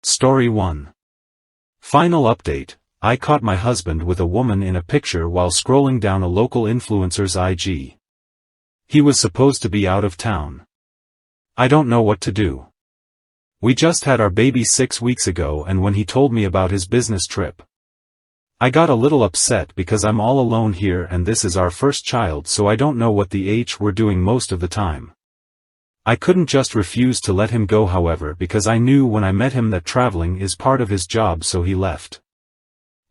Story 1. Final update, I caught my husband with a woman in a picture while scrolling down a local influencer's IG. He was supposed to be out of town. I don't know what to do. We just had our baby 6 weeks ago, and when he told me about his business trip, I got a little upset because I'm all alone here and this is our first child, so I don't know what the H we're doing most of the time. I couldn't just refuse to let him go, however, because I knew when I met him that traveling is part of his job, so he left.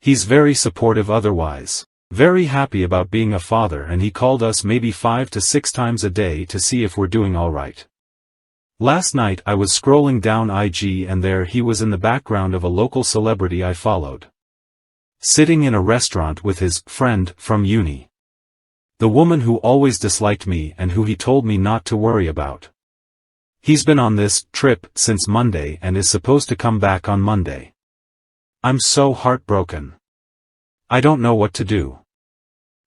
He's very supportive otherwise. Very happy about being a father, and he called us maybe 5 to 6 times a day to see if we're doing alright. Last night I was scrolling down IG and there he was in the background of a local celebrity I followed, sitting in a restaurant with his friend from uni. The woman who always disliked me and who he told me not to worry about. He's been on this trip since Monday and is supposed to come back on Monday. I'm so heartbroken. I don't know what to do.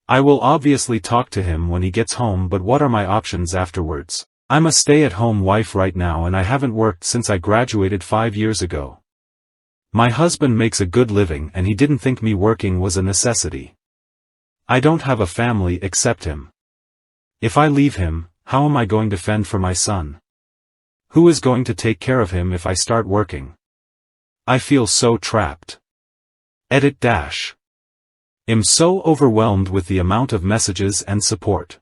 I will obviously talk to him when he gets home, but what are my options afterwards? I'm a stay-at-home wife right now and I haven't worked since I graduated 5 years ago. My husband makes a good living and he didn't think me working was a necessity. I don't have a family except him. If I leave him, how am I going to fend for my son? Who is going to take care of him if I start working? I feel so trapped. Edit dash. I'm so overwhelmed with the amount of messages and support.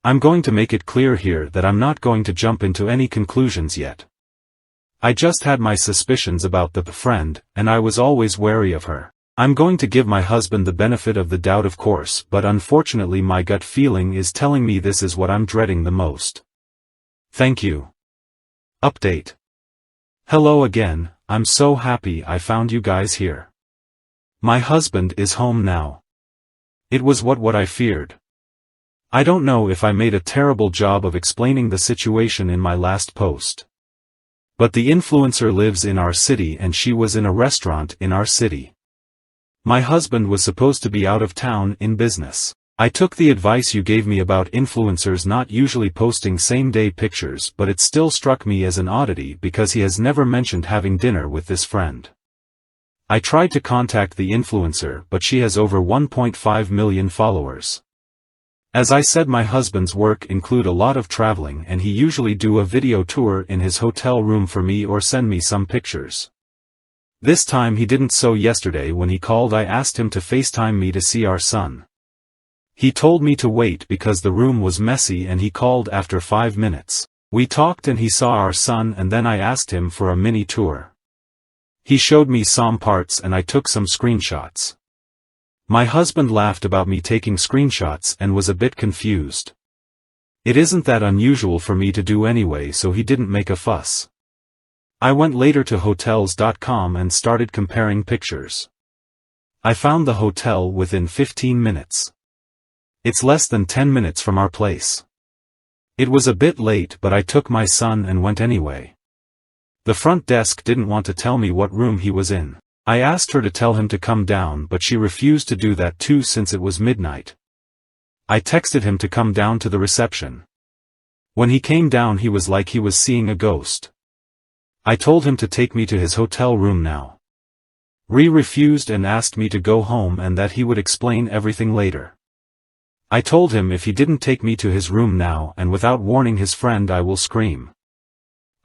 I'm going to make it clear here that I'm not going to jump into any conclusions yet. I just had my suspicions about the friend, and I was always wary of her. I'm going to give my husband the benefit of the doubt, of course, but unfortunately my gut feeling is telling me this is what I'm dreading the most. Thank you. Update. Hello again, I'm so happy I found you guys here. My husband is home now. It was what I feared. I don't know if I made a terrible job of explaining the situation in my last post. But the influencer lives in our city and she was in a restaurant in our city. My husband was supposed to be out of town in business. I took the advice you gave me about influencers not usually posting same-day pictures, but it still struck me as an oddity because he has never mentioned having dinner with this friend. I tried to contact the influencer, but she has over 1.5 million followers. As I said, my husband's work include a lot of traveling and he usually do a video tour in his hotel room for me or send me some pictures. This time he didn't, so yesterday when he called I asked him to FaceTime me to see our son. He told me to wait because the room was messy and he called after 5 minutes. We talked and he saw our son and then I asked him for a mini tour. He showed me some parts and I took some screenshots. My husband laughed about me taking screenshots and was a bit confused. It isn't that unusual for me to do anyway, so he didn't make a fuss. I went later to Hotels.com and started comparing pictures. I found the hotel within 15 minutes. It's less than 10 minutes from our place. It was a bit late, but I took my son and went anyway. The front desk didn't want to tell me what room he was in. I asked her to tell him to come down, but she refused to do that too since it was midnight. I texted him to come down to the reception. When he came down he was like he was seeing a ghost. I told him to take me to his hotel room now. He refused and asked me to go home and that he would explain everything later. I told him if he didn't take me to his room now and without warning his friend I will scream.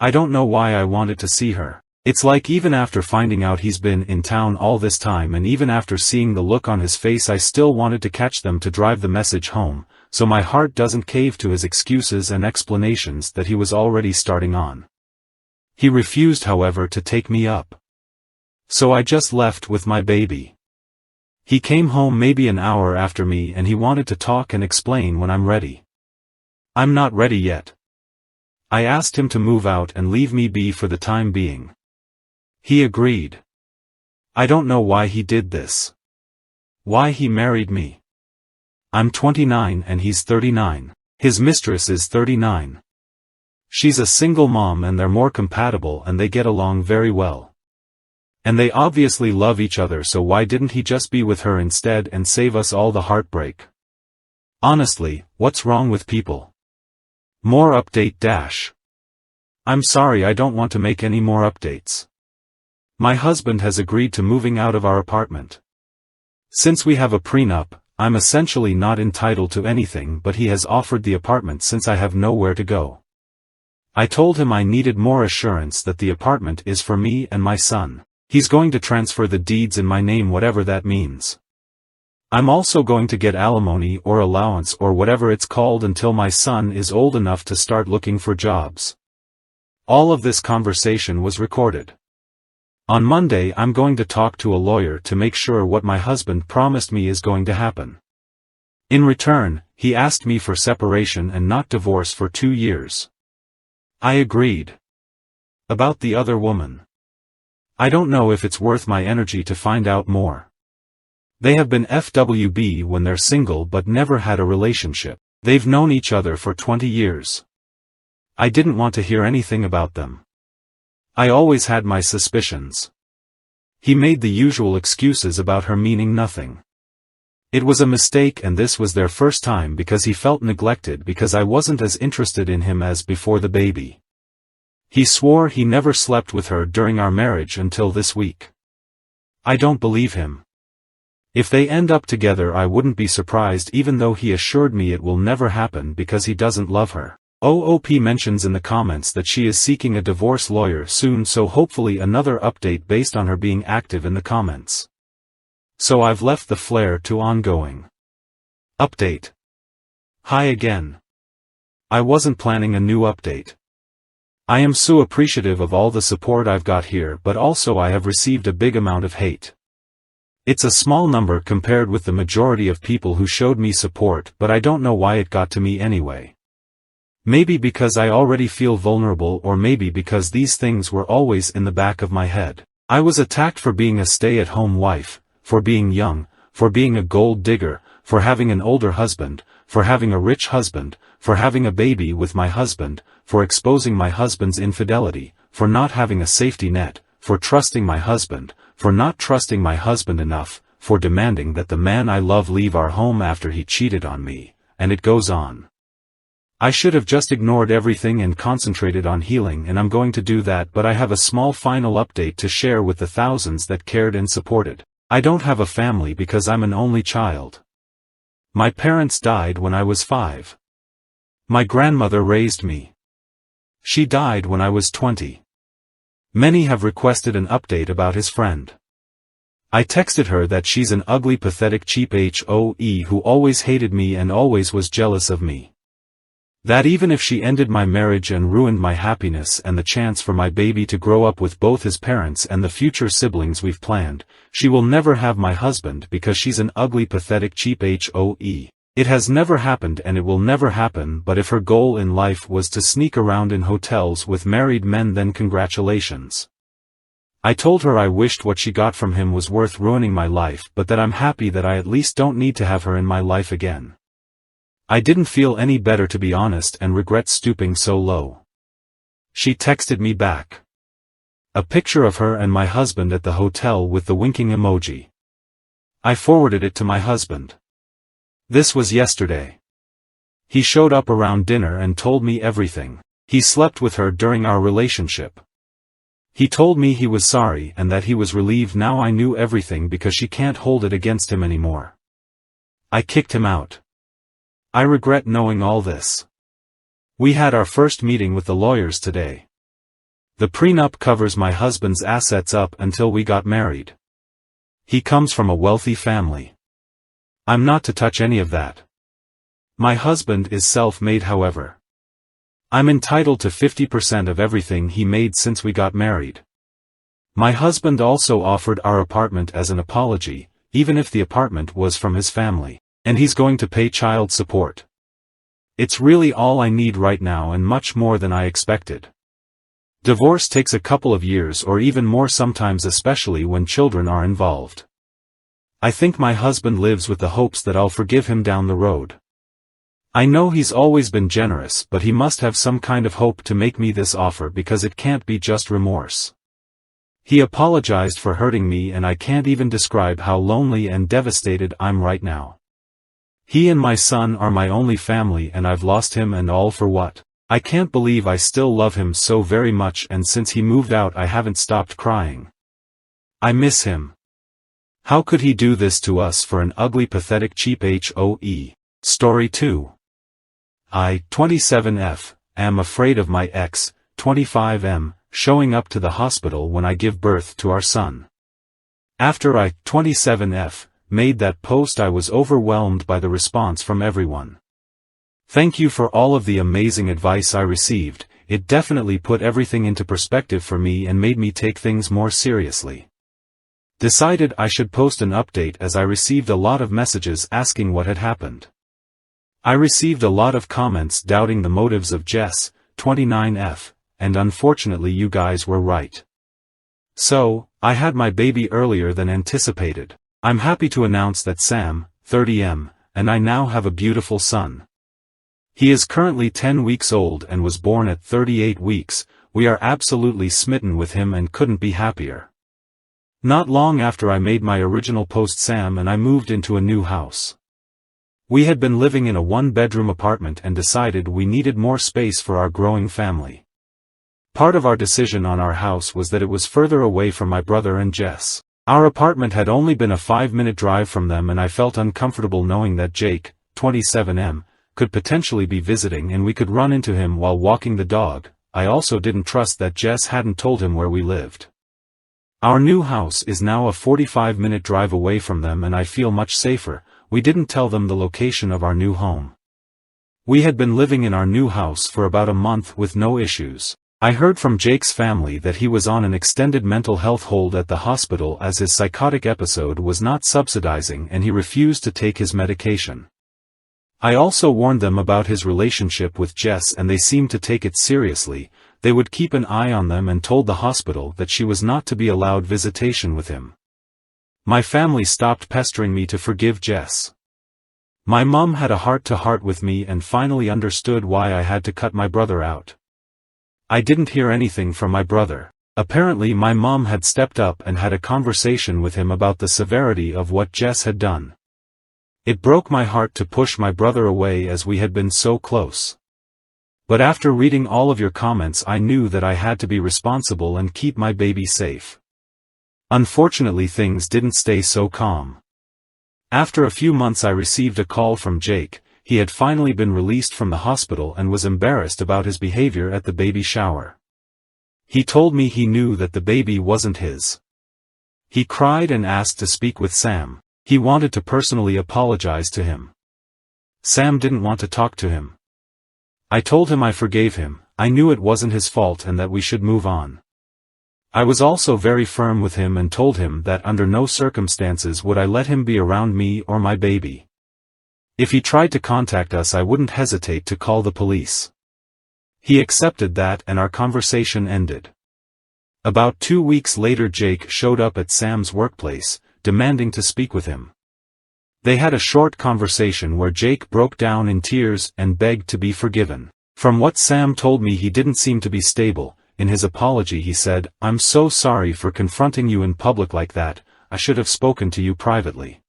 I don't know why I wanted to see her. It's like even after finding out he's been in town all this time and even after seeing the look on his face I still wanted to catch them to drive the message home, so my heart doesn't cave to his excuses and explanations that he was already starting on. He refused, however, to take me up. So I just left with my baby. He came home maybe an hour after me and he wanted to talk and explain when I'm ready. I'm not ready yet. I asked him to move out and leave me be for the time being. He agreed. I don't know why he did this. Why he married me. I'm 29 and he's 39. His mistress is 39. She's a single mom and they're more compatible and they get along very well. And they obviously love each other, so why didn't he just be with her instead and save us all the heartbreak? Honestly, what's wrong with people? More update dash. I'm sorry, I don't want to make any more updates. My husband has agreed to moving out of our apartment. Since we have a prenup, I'm essentially not entitled to anything, but he has offered the apartment since I have nowhere to go. I told him I needed more assurance that the apartment is for me and my son. He's going to transfer the deeds in my name, whatever that means. I'm also going to get alimony or allowance or whatever it's called until my son is old enough to start looking for jobs. All of this conversation was recorded. On Monday I'm going to talk to a lawyer to make sure what my husband promised me is going to happen. In return, he asked me for separation and not divorce for 2 years. I agreed. About the other woman. I don't know if it's worth my energy to find out more. They have been FWB when they're single but never had a relationship. They've known each other for 20 years. I didn't want to hear anything about them. I always had my suspicions. He made the usual excuses about her meaning nothing. It was a mistake, and this was their first time because he felt neglected because I wasn't as interested in him as before the baby. He swore he never slept with her during our marriage until this week. I don't believe him. If they end up together I wouldn't be surprised, even though he assured me it will never happen because he doesn't love her. OOP mentions in the comments that she is seeking a divorce lawyer soon, so hopefully another update based on her being active in the comments. So I've left the flare to ongoing. Update. Hi again. I wasn't planning a new update. I am so appreciative of all the support I've got here, but also I have received a big amount of hate. It's a small number compared with the majority of people who showed me support, but I don't know why it got to me anyway. Maybe because I already feel vulnerable, or maybe because these things were always in the back of my head. I was attacked for being a stay-at-home wife, for being young, for being a gold digger, for having an older husband, for having a rich husband, for having a baby with my husband, for exposing my husband's infidelity, for not having a safety net, for trusting my husband, for not trusting my husband enough, for demanding that the man I love leave our home after he cheated on me, and it goes on. I should have just ignored everything and concentrated on healing, and I'm going to do that, but I have a small final update to share with the thousands that cared and supported. I don't have a family because I'm an only child. My parents died when I was 5. My grandmother raised me. She died when I was 20. Many have requested an update about his friend. I texted her that she's an ugly, pathetic, cheap HOE who always hated me and always was jealous of me. That even if she ended my marriage and ruined my happiness and the chance for my baby to grow up with both his parents and the future siblings we've planned, she will never have my husband because she's an ugly, pathetic, cheap HOE. It has never happened and it will never happen, but if her goal in life was to sneak around in hotels with married men, then congratulations. I told her I wished what she got from him was worth ruining my life, but that I'm happy that I at least don't need to have her in my life again. I didn't feel any better, to be honest, and regret stooping so low. She texted me back a picture of her and my husband at the hotel with the winking emoji. I forwarded it to my husband. This was yesterday. He showed up around dinner and told me everything. He slept with her during our relationship. He told me he was sorry and that he was relieved now I knew everything because she can't hold it against him anymore. I kicked him out. I regret knowing all this. We had our first meeting with the lawyers today. The prenup covers my husband's assets up until we got married. He comes from a wealthy family. I'm not to touch any of that. My husband is self-made, however. I'm entitled to 50% of everything he made since we got married. My husband also offered our apartment as an apology, even if the apartment was from his family, and he's going to pay child support. It's really all I need right now and much more than I expected. Divorce takes a couple of years or even more sometimes, especially when children are involved. I think my husband lives with the hopes that I'll forgive him down the road. I know he's always been generous, but he must have some kind of hope to make me this offer because it can't be just remorse. He apologized for hurting me and I can't even describe how lonely and devastated I'm right now. He and my son are my only family and I've lost him, and all for what? I can't believe I still love him so very much, and since he moved out I haven't stopped crying. I miss him. How could he do this to us for an ugly pathetic cheap HOE? Story 2. I, 27F, am afraid of my ex, 25M, showing up to the hospital when I give birth to our son. After I, 27F, made that post, I was overwhelmed by the response from everyone. Thank you for all of the amazing advice I received. It definitely put everything into perspective for me and made me take things more seriously. Decided I should post an update as I received a lot of messages asking what had happened. I received a lot of comments doubting the motives of Jess, 29F, and unfortunately you guys were right. So, I had my baby earlier than anticipated. I'm happy to announce that Sam, 30M, and I now have a beautiful son. He is currently 10 weeks old and was born at 38 weeks. We are absolutely smitten with him and couldn't be happier. Not long after I made my original post, Sam and I moved into a new house. We had been living in a one-bedroom apartment and decided we needed more space for our growing family. Part of our decision on our house was that it was further away from my brother and Jess. Our apartment had only been a 5-minute drive from them, and I felt uncomfortable knowing that Jake, 27M, could potentially be visiting and we could run into him while walking the dog. I also didn't trust that Jess hadn't told him where we lived. Our new house is now a 45-minute drive away from them and I feel much safer. We didn't tell them the location of our new home. We had been living in our new house for about a month with no issues. I heard from Jake's family that he was on an extended mental health hold at the hospital as his psychotic episode was not subsidizing and he refused to take his medication. I also warned them about his relationship with Jess and they seemed to take it seriously. They would keep an eye on them and told the hospital that she was not to be allowed visitation with him. My family stopped pestering me to forgive Jess. My mom had a heart-to-heart with me and finally understood why I had to cut my brother out. I didn't hear anything from my brother. Apparently my mom had stepped up and had a conversation with him about the severity of what Jess had done. It broke my heart to push my brother away as we had been so close. But after reading all of your comments I knew that I had to be responsible and keep my baby safe. Unfortunately things didn't stay so calm. After a few months I received a call from Jake. He had finally been released from the hospital and was embarrassed about his behavior at the baby shower. He told me he knew that the baby wasn't his. He cried and asked to speak with Sam. He wanted to personally apologize to him. Sam didn't want to talk to him. I told him I forgave him, I knew it wasn't his fault and that we should move on. I was also very firm with him and told him that under no circumstances would I let him be around me or my baby. If he tried to contact us I wouldn't hesitate to call the police. He accepted that and our conversation ended. About 2 weeks later Jake showed up at Sam's workplace, demanding to speak with him. They had a short conversation where Jake broke down in tears and begged to be forgiven. From what Sam told me he didn't seem to be stable. In his apology he said, "I'm so sorry for confronting you in public like that, I should have spoken to you privately.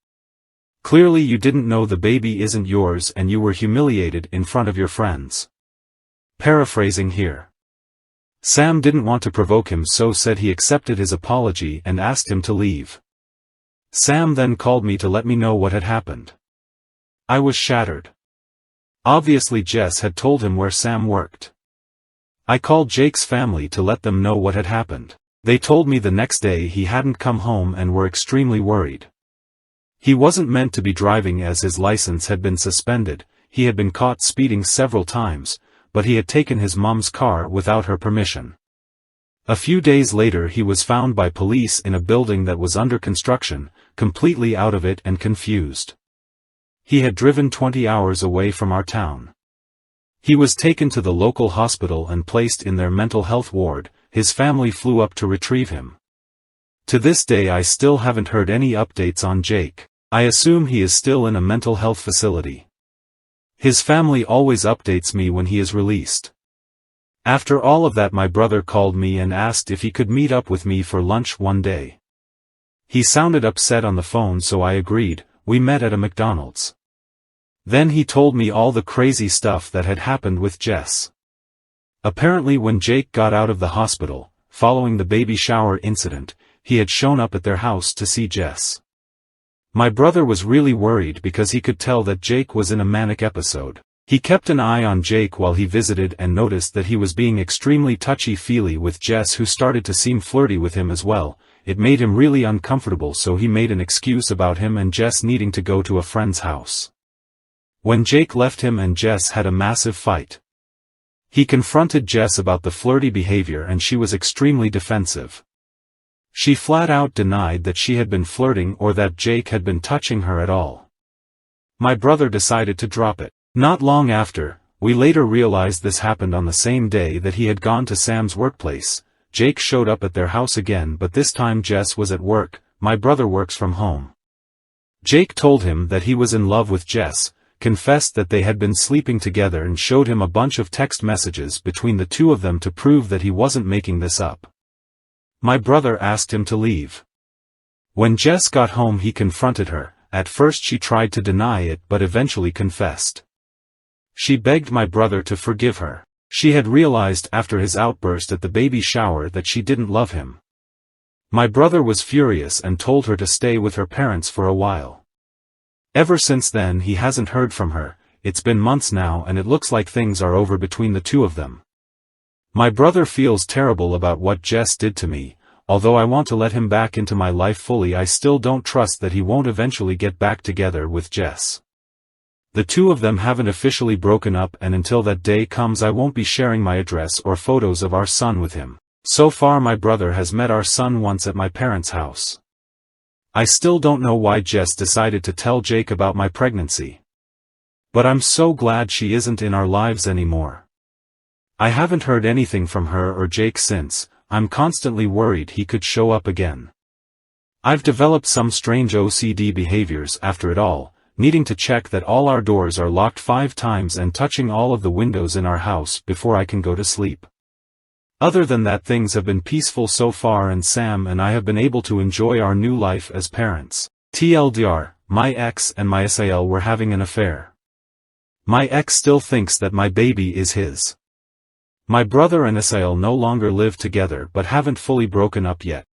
Clearly you didn't know the baby isn't yours and you were humiliated in front of your friends." Paraphrasing here. Sam didn't want to provoke him so said he accepted his apology and asked him to leave. Sam then called me to let me know what had happened. I was shattered. Obviously Jess had told him where Sam worked. I called Jake's family to let them know what had happened. They told me the next day he hadn't come home and were extremely worried. He wasn't meant to be driving as his license had been suspended. He had been caught speeding several times, but he had taken his mom's car without her permission. A few days later he was found by police in a building that was under construction, completely out of it and confused. He had driven 20 hours away from our town. He was taken to the local hospital and placed in their mental health ward. His family flew up to retrieve him. To this day I still haven't heard any updates on Jake. I assume he is still in a mental health facility. His family always updates me when he is released. After all of that my brother called me and asked if he could meet up with me for lunch one day. He sounded upset on the phone so I agreed. We met at a McDonald's. Then he told me all the crazy stuff that had happened with Jess. Apparently when Jake got out of the hospital, following the baby shower incident, he had shown up at their house to see Jess. My brother was really worried because he could tell that Jake was in a manic episode. He kept an eye on Jake while he visited and noticed that he was being extremely touchy-feely with Jess, who started to seem flirty with him as well. It made him really uncomfortable, so he made an excuse about him and Jess needing to go to a friend's house. When Jake left, him and Jess had a massive fight. He confronted Jess about the flirty behavior and she was extremely defensive. She flat out denied that she had been flirting or that Jake had been touching her at all. My brother decided to drop it. Not long after, we later realized this happened on the same day that he had gone to Sam's workplace. Jake showed up at their house again, but this time Jess was at work. My brother works from home. Jake told him that he was in love with Jess, confessed that they had been sleeping together and showed him a bunch of text messages between the two of them to prove that he wasn't making this up. My brother asked him to leave. When Jess got home, he confronted her. At first she tried to deny it but eventually confessed. She begged my brother to forgive her. She had realized after his outburst at the baby shower that she didn't love him. My brother was furious and told her to stay with her parents for a while. Ever since then he hasn't heard from her. It's been months now and it looks like things are over between the two of them. My brother feels terrible about what Jess did to me. Although I want to let him back into my life fully, I still don't trust that he won't eventually get back together with Jess. The two of them haven't officially broken up, and until that day comes I won't be sharing my address or photos of our son with him. So far my brother has met our son once at my parents' house. I still don't know why Jess decided to tell Jake about my pregnancy. But I'm so glad she isn't in our lives anymore. I haven't heard anything from her or Jake since. I'm constantly worried he could show up again. I've developed some strange OCD behaviors after it all, needing to check that all our doors are locked 5 times and touching all of the windows in our house before I can go to sleep. Other than that, things have been peaceful so far and Sam and I have been able to enjoy our new life as parents. TLDR, my ex and my SAL were having an affair. My ex still thinks that my baby is his. My brother and SAL no longer live together but haven't fully broken up yet.